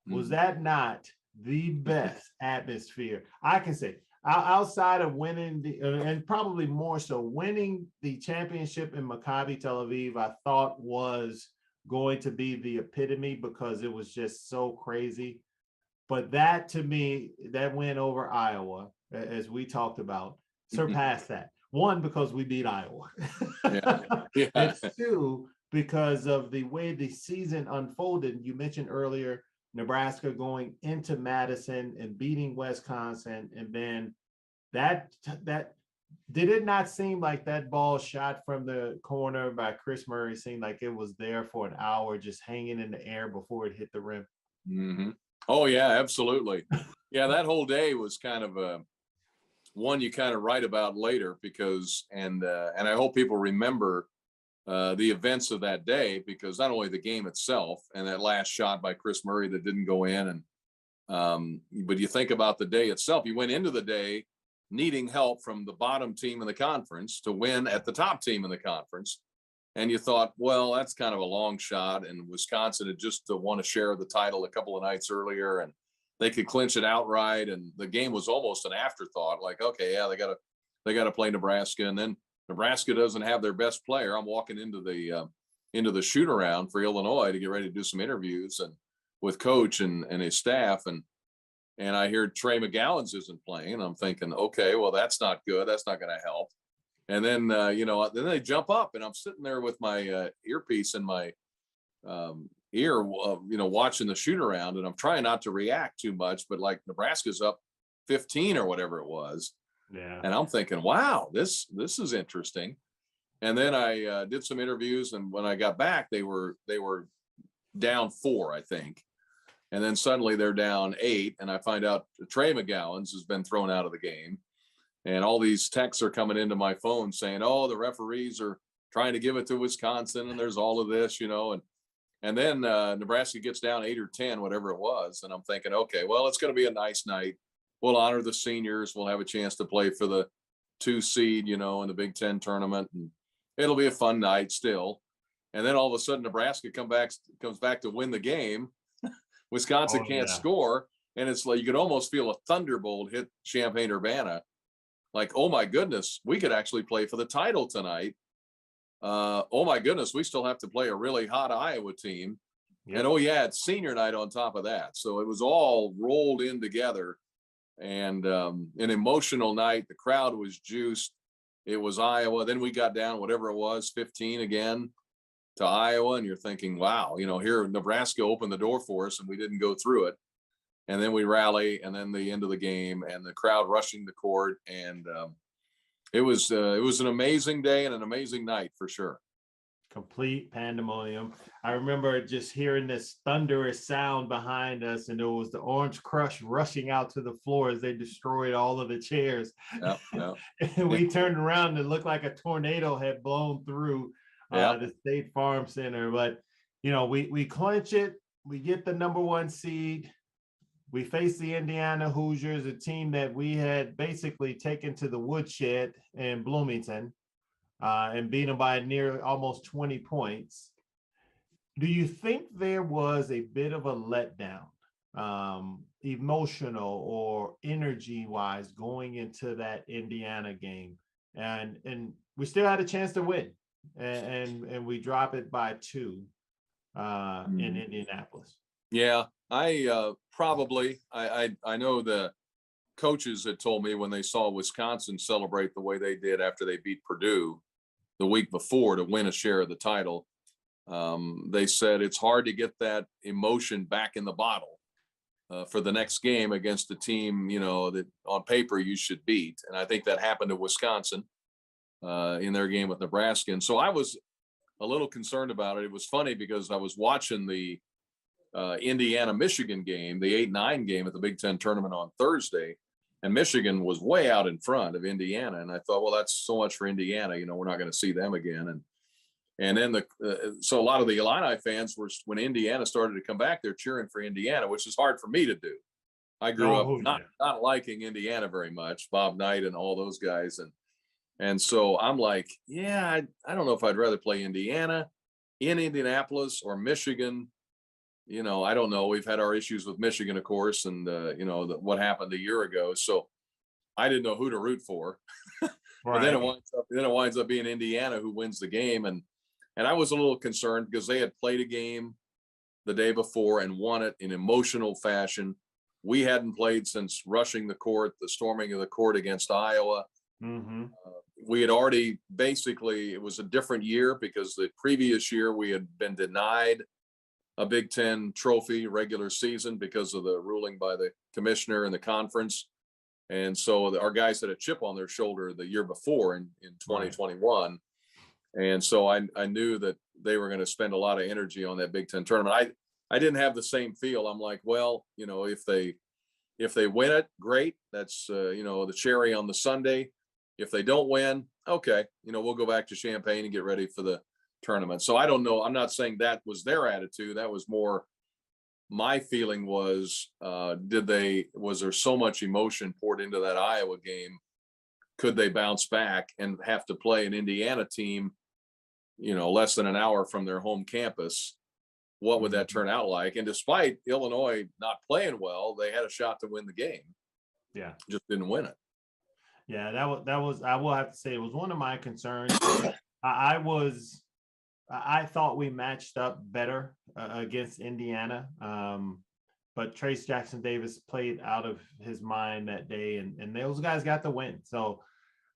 S1: Was that not the best atmosphere? I can say, outside of winning and probably more so winning the championship in Maccabi Tel Aviv, I thought was going to be the epitome because it was just so crazy. But that, to me, that win over Iowa, as we talked about, surpassed that. One, because we beat Iowa. Yeah. And two, because of the way the season unfolded. You mentioned earlier Nebraska going into Madison and beating Wisconsin, and then that did it not seem like that ball shot from the corner by Chris Murray seemed like it was there for an hour, just hanging in the air before it hit the rim?
S2: Oh yeah, absolutely. Yeah, that whole day was kind of one you kind of write about later because, and I hope people remember the events of that day, because not only the game itself and that last shot by Chris Murray that didn't go in, and but you think about the day itself. You went into the day needing help from the bottom team in the conference to win at the top team in the conference, and you thought, well, that's kind of a long shot, and Wisconsin had just won a share of the title a couple of nights earlier, and they could clinch it outright, and the game was almost an afterthought. Like, okay, yeah, they got to play Nebraska, and then Nebraska doesn't have their best player. I'm walking into the shoot around for Illinois to get ready to do some interviews and with coach and his staff, and I hear Trey McGowan's isn't playing. I'm thinking, okay, well, that's not good. That's not going to help. And then then they jump up, and I'm sitting there with my earpiece in my ear, watching the shoot around, and I'm trying not to react too much, but like Nebraska's up 15 or whatever it was.
S1: Yeah.
S2: And I'm thinking, wow, this is interesting. And then I did some interviews, and when I got back, they were down 4, I think. And then suddenly they're down 8, and I find out Trey McGowan's has been thrown out of the game. And all these texts are coming into my phone saying, oh, the referees are trying to give it to Wisconsin, and there's all of this, and then Nebraska gets down 8 or 10, whatever it was. And I'm thinking, okay, well, it's going to be a nice night. We'll honor the seniors. We'll have a chance to play for the 2 seed, in the Big Ten tournament, and it'll be a fun night still. And then all of a sudden, Nebraska comes back to win the game. Wisconsin can't score, and it's like you could almost feel a thunderbolt hit Champaign-Urbana. Like, oh my goodness, we could actually play for the title tonight. Oh my goodness, we still have to play a really hot Iowa team. Yep. And oh yeah, it's senior night on top of that. So it was all rolled in together, and an emotional night. The crowd was juiced. It was Iowa. Then we got down, whatever it was, 15 again to Iowa. And you're thinking, wow, here Nebraska opened the door for us and we didn't go through it. And then we rally, and then the end of the game and the crowd rushing the court. And it was an amazing day and an amazing night for sure.
S1: Complete pandemonium. I remember just hearing this thunderous sound behind us, and it was the Orange Crush rushing out to the floor as they destroyed all of the chairs.
S2: Yep.
S1: And we turned around and it looked like a tornado had blown through the State Farm Center. But, we clinch it. We get the number 1 seed. We face the Indiana Hoosiers, a team that we had basically taken to the woodshed in Bloomington, and beat them by near almost 20 points. Do you think there was a bit of a letdown, emotional or energy-wise, going into that Indiana game? and we still had a chance to win, and we drop it by 2 in Indianapolis.
S2: Yeah, I know the coaches had told me when they saw Wisconsin celebrate the way they did after they beat Purdue the week before to win a share of the title. They said it's hard to get that emotion back in the bottle for the next game against a team, that on paper you should beat. And I think that happened to Wisconsin in their game with Nebraska. And so I was a little concerned about it. It was funny because I was watching the Indiana-Michigan game, the 8-9 game at the Big Ten tournament on Thursday, and Michigan was way out in front of Indiana. And I thought, well, that's so much for Indiana. We're not going to see them again. And then so a lot of the Illini fans were, when Indiana started to come back, they're cheering for Indiana, which is hard for me to do. I grew up not liking Indiana very much, Bob Knight and all those guys. And so I'm like, yeah, I don't know if I'd rather play Indiana in Indianapolis or Michigan. I don't know. We've had our issues with Michigan, of course, and what happened a year ago. So I didn't know who to root for. Right. But then it winds up being Indiana who wins the game, and I was a little concerned because they had played a game the day before and won it in emotional fashion. We hadn't played since rushing the court, the storming of the court against Iowa. Mm-hmm. We had already it was a different year because the previous year we had been denied a Big Ten trophy regular season because of the ruling by the commissioner and the conference. And so our guys had a chip on their shoulder the year before in 2021. Right. And so I knew that they were going to spend a lot of energy on that Big Ten tournament. I didn't have the same feel. I'm like, well, if they win it, great. That's, the cherry on the sundae. If they don't win, okay, we'll go back to Champaign and get ready for the tournament. So I don't know. I'm not saying that was their attitude. That was more my feeling was, was there so much emotion poured into that Iowa game? Could they bounce back and have to play an Indiana team, less than an hour from their home campus? What would that turn out like? And despite Illinois not playing well, they had a shot to win the game.
S1: Yeah.
S2: Just didn't win it.
S1: Yeah, that was, I will have to say, it was one of my concerns. I thought we matched up better against Indiana, but Trace Jackson Davis played out of his mind that day, and those guys got the win. So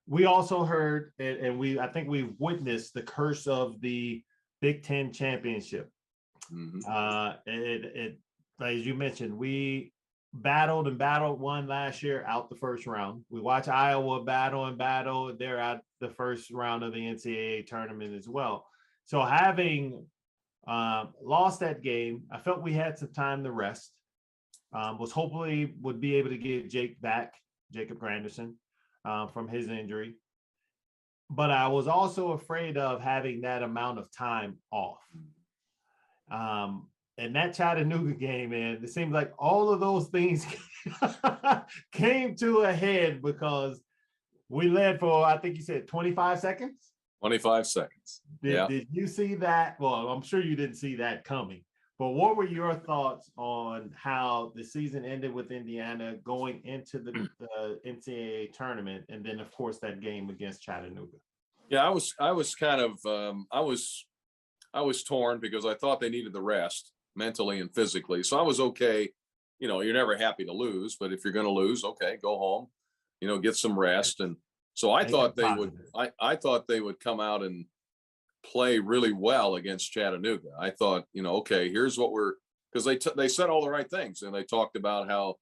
S1: we also heard, and I think we witnessed the curse of the Big Ten championship. Mm-hmm. As you mentioned, we battled, won last year out the first round. We watch Iowa battle. They're out the first round of the NCAA tournament as well. So having lost that game, I felt we had some time to rest. Was hopefully would be able to get Jacob Granderson, from his injury. But I was also afraid of having that amount of time off. And that Chattanooga game, man, it seems like all of those things came to a head because we led for, I think you said 25 seconds.
S2: 25 seconds.
S1: Did you see that? Well, I'm sure you didn't see that coming. But what were your thoughts on how the season ended with Indiana going into the NCAA tournament, and then of course that game against Chattanooga?
S2: Yeah, I was kind of I was torn because I thought they needed the rest mentally and physically. So I was okay. You're never happy to lose, but if you're going to lose, okay, go home, get some rest. And so I thought they would. I thought they would come out and play really well against Chattanooga. I thought, okay, here's what because they said all the right things, and they talked about how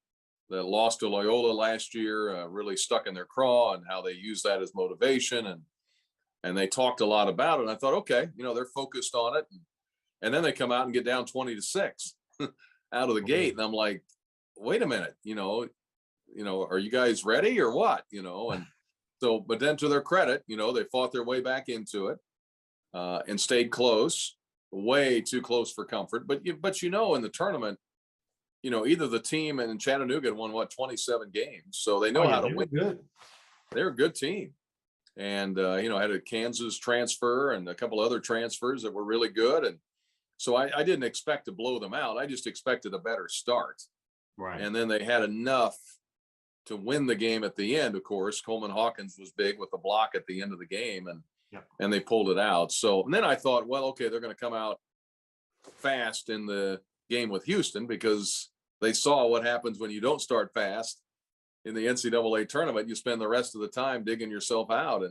S2: the loss to Loyola last year really stuck in their craw, and how they use that as motivation, and they talked a lot about it. And I thought, okay, they're focused on it, and then they come out and get down 20-6 out of the gate, and I'm like, wait a minute, are you guys ready or what? And so, but then to their credit, they fought their way back into it. And stayed close, way too close for comfort. But in the tournament, either the team and Chattanooga had won 27 games, so they know how to win. Good. They're a good team, and had a Kansas transfer and a couple other transfers that were really good, and so I didn't expect to blow them out. I just expected a better start. Right. And then they had enough win the game at the end. Of course, Coleman Hawkins was big with the block at the end of the game, and they pulled it out. So, and then I thought, well, okay, they're going to come out fast in the game with Houston because they saw what happens when you don't start fast in the NCAA tournament. You spend the rest of the time digging yourself out,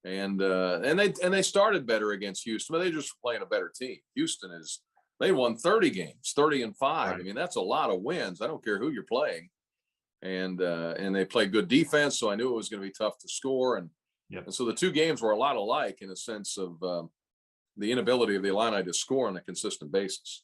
S2: and they started better against Houston, but they just playing a better team. Houston they won 30 games, 30-5. Right. I mean, that's a lot of wins. I don't care who you're playing. And they played good defense, so I knew it was going to be tough to score. And so the two games were a lot alike in a sense of the inability of the Illini to score on a consistent basis.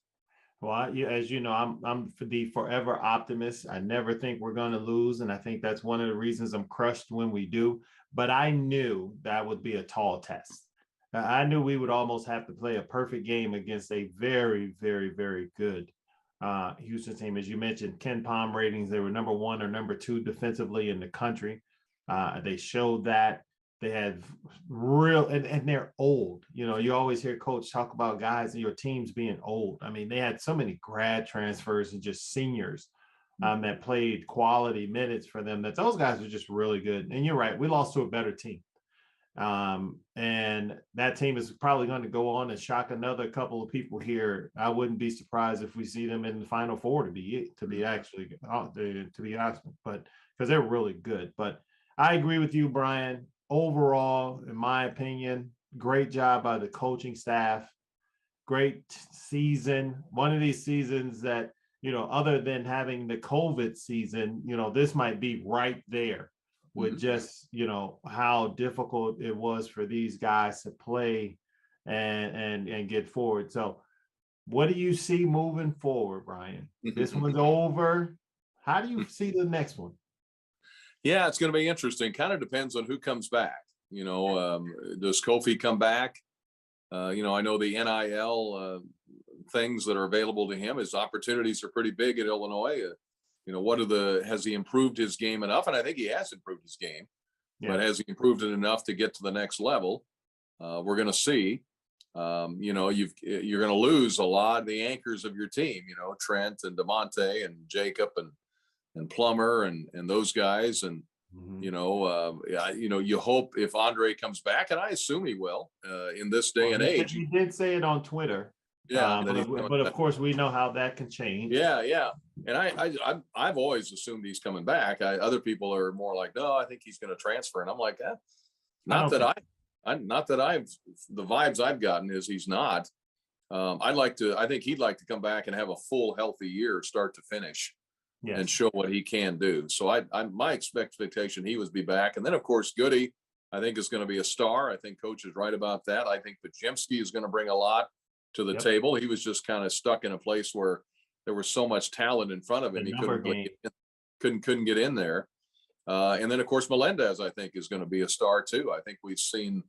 S1: Well, as you know, I'm the forever optimist. I never think we're going to lose, and I think that's one of the reasons I'm crushed when we do. But I knew that would be a tall test. I knew we would almost have to play a perfect game against a very, very, very good Houston team. As you mentioned, Ken Palm ratings, they were number 1 or number 2 defensively in the country. They showed that. They had and they're old. You know, you always hear coach talk about guys in your teams being old. I mean, they had so many grad transfers and just seniors that played quality minutes for them, that those guys were just really good. And you're right, we lost to a better team. And that team is probably going to go on and shock another couple of people here. I wouldn't be surprised if we see them in the Final Four to be honest, but because they're really good. But I agree with you, Brian. Overall, in my opinion, great job by the coaching staff. Great season. One of these seasons that, you know, other than having the COVID season, you know, this might be right there with just, you know, how difficult it was for these guys to play and get forward. So what do you see moving forward, Brian? This one's over. How do you see the next one?
S2: Yeah, it's going to be interesting. Kind of depends on who comes back. You know, does Kofi come back? You know, I know the NIL things that are available to him. His opportunities are pretty big at Illinois. You know, has he improved his game enough? And I think he has improved his game, but has he improved it enough to get to the next level? We're going to see. You know, you're going to lose a lot of the anchors of your team. You know, Trent and DeMonte and Jacob and Plummer and those guys. And, you know, you hope if Andre comes back, and I assume he will in this day and age.
S1: He did say it on Twitter. Yeah. But of course we know how that can change.
S2: Yeah. And I've always assumed he's coming back. Other people are more like, no, I think he's going to transfer. And I'm like, the vibes I've gotten is he's not. I think he'd like to come back and have a full healthy year, start to finish. Yes. And show what he can do. So my expectation he would be back. And then of course Goody, I think, is going to be a star. I think coach is right about that. I think Pajemski is going to bring a lot to the table. He was just kind of stuck in a place where there was so much talent in front of him. He couldn't get in there. And then of course Melendez, I think, is going to be a star too. I think we've seen,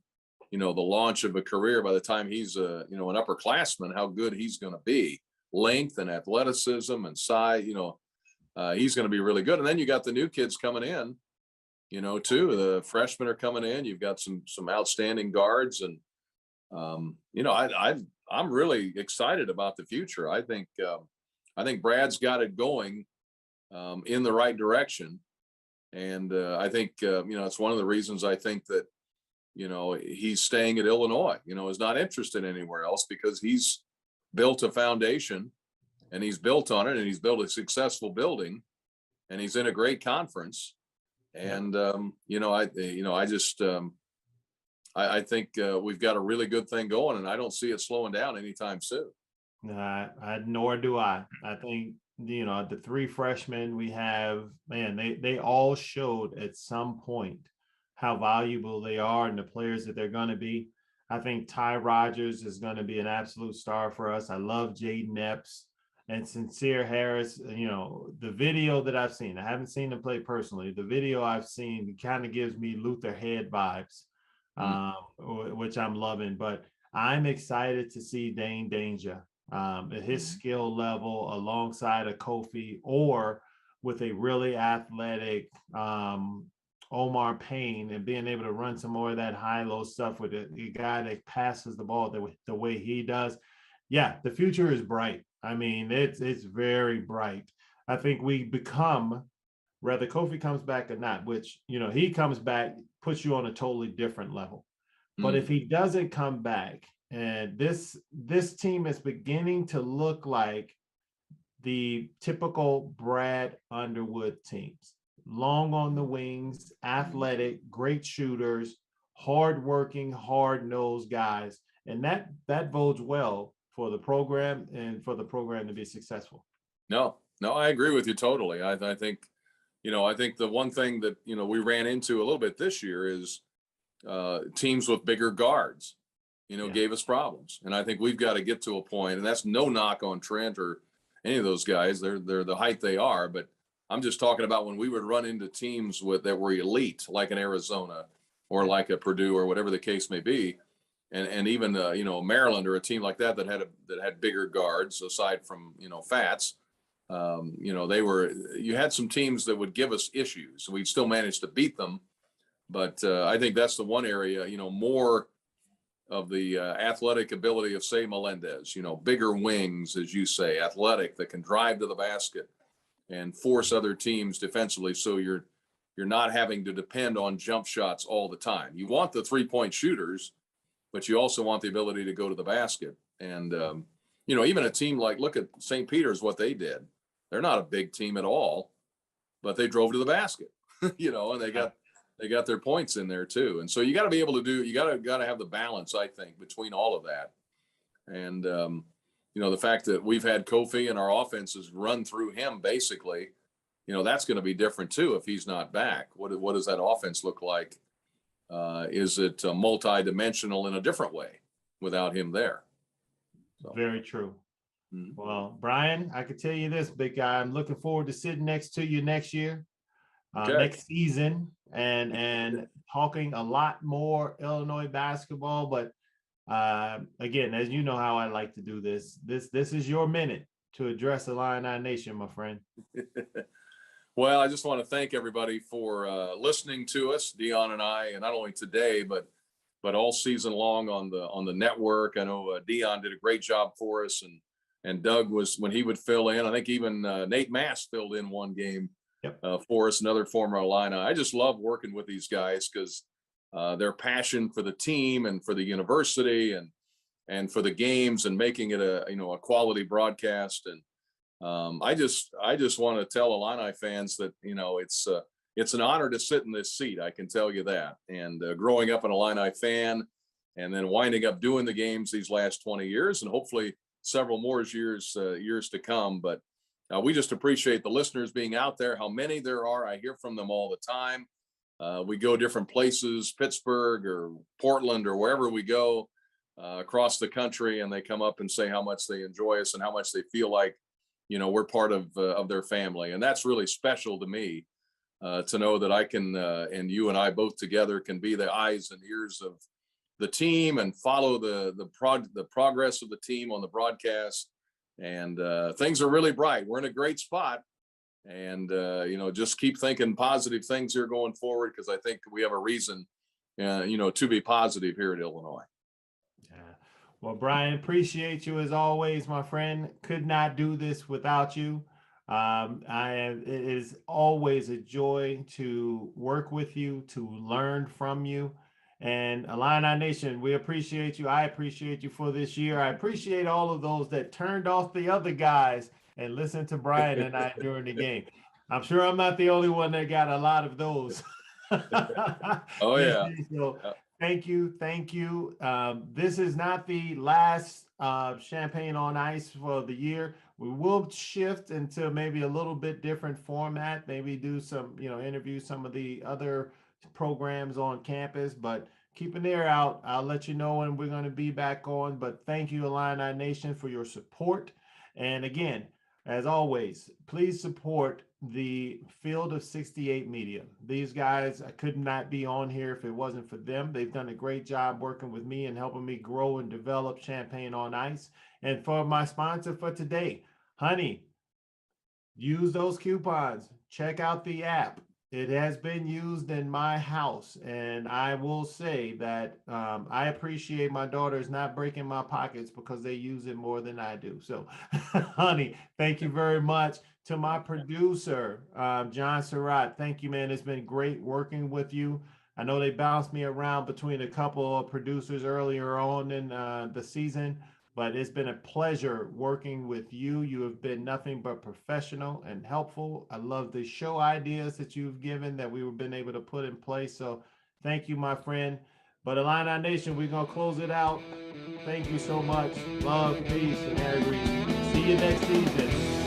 S2: you know, the launch of a career by the time he's you know, an upperclassman, how good he's going to be. Length and athleticism and size, you know. He's going to be really good. And then you got the new kids coming in, you know, too. The freshmen are coming in. You've got some outstanding guards. And, you know, I'm really excited about the future. I think Brad's got it going in the right direction. And I think, you know, it's one of the reasons I think that, you know, he's staying at Illinois, you know, is not interested anywhere else, because he's built a foundation. And he's built on it, and he's built a successful building, and he's in a great conference. And you know, I think we've got a really good thing going, and I don't see it slowing down anytime soon.
S1: Nor do I. I think, you know, the 3 freshmen we have, man, they all showed at some point how valuable they are and the players that they're going to be. I think Ty Rogers is going to be an absolute star for us. I love Jaden Epps. And Sincere Harris, you know, the video that I've seen, I haven't seen him play personally. The video I've seen kind of gives me Luther Head vibes, which I'm loving. But I'm excited to see Dane Danger at his skill level alongside a Kofi, or with a really athletic Omar Payne, and being able to run some more of that high-low stuff with a guy that passes the ball the way he does. Yeah, the future is bright. I mean, it's very bright. I think we become whether Kofi comes back or not, which, he comes back, puts you on a totally different level. But if he doesn't come back, and this team is beginning to look like the typical Brad Underwood teams, long on the wings, athletic, great shooters, hardworking, hard-nosed guys. And that bodes well for the program and for the program to be successful.
S2: No, I agree with you totally. I think, I think the one thing that, we ran into a little bit this year is teams with bigger guards, gave us problems. And I think we've got to get to a point, and that's no knock on Trent or any of those guys. They're the height they are, but I'm just talking about when we would run into teams that were elite, like in Arizona or like a Purdue or whatever the case may be. And even, Maryland or a team like that had bigger guards aside from, Fats. You had some teams that would give us issues. We'd still manage to beat them. But I think that's the one area, more of the athletic ability of, say, Melendez, bigger wings, as you say, athletic, that can drive to the basket and force other teams defensively. So you're not having to depend on jump shots all the time. You want the 3-point shooters, but you also want the ability to go to the basket. And, even a team like, look at St. Peter's, what they did. They're not a big team at all, but they drove to the basket, and they got their points in there too. And so you got to be able to you got to have the balance, I think, between all of that. And, the fact that we've had Kofi and our offenses run through him, basically, that's going to be different too if he's not back. What does that offense look like? Is it multi-dimensional in a different way without him there? So.
S1: Very true. Well, Brian, I can tell you this, big guy. I'm looking forward to sitting next to you next year, next season, and talking a lot more Illinois basketball. But again, as you know how I like to do this is your minute to address the Illini Nation, my friend.
S2: Well, I just want to thank everybody for listening to us, Deon and I, and not only today, but all season long on the network. I know Deon did a great job for us, and Doug was, when he would fill in. I think even Nate Mass filled in one game for us, another former Illini. I just love working with these guys because their passion for the team and for the university and for the games and making it a quality broadcast. And I just want to tell Illini fans that it's an honor to sit in this seat. I can tell you that. And growing up an Illini fan, and then winding up doing the games these last 20 years, and hopefully several more years to come. But we just appreciate the listeners being out there. How many there are, I hear from them all the time. We go different places, Pittsburgh or Portland or wherever we go across the country, and they come up and say how much they enjoy us and how much they feel like, we're part of their family. And that's really special to me, to know that I can, and you and I both together can be the eyes and ears of the team and follow the progress of the team on the broadcast. And things are really bright. We're in a great spot. And, just keep thinking positive things here going forward, because I think we have a reason, to be positive here at Illinois.
S1: Yeah. Well, Brian, appreciate you as always, my friend. Could not do this without you. It is always a joy to work with you, to learn from you. And Illini Nation, we appreciate you. I appreciate you for this year. I appreciate all of those that turned off the other guys and listened to Brian and I during the game. I'm sure I'm not the only one that got a lot of those.
S2: Oh, yeah.
S1: So, thank you. This is not the last Champagne on Ice for the year. We will shift into maybe a little bit different format, maybe do some, interview some of the other programs on campus, but keep an ear out. I'll let you know when we're going to be back on. But thank you, Illini Nation, for your support. And again, as always, please support the Field of 68 Media. These guys, I could not be on here if it wasn't for them. They've done a great job working with me and helping me grow and develop Champagne on Ice. And for my sponsor for today, Honey, use those coupons. Check out the app. It has been used in my house, and I will say that I appreciate my daughters not breaking my pockets because they use it more than I do. So, honey, thank you very much. To my producer, John Surratt, thank you, man. It's been great working with you. I know they bounced me around between a couple of producers earlier on in the season, but it's been a pleasure working with you. You have been nothing but professional and helpful. I love the show ideas that you've given that we've been able to put in place. So thank you, my friend. But Illini Nation, we're going to close it out. Thank you so much. Love, peace, and every. See you next season.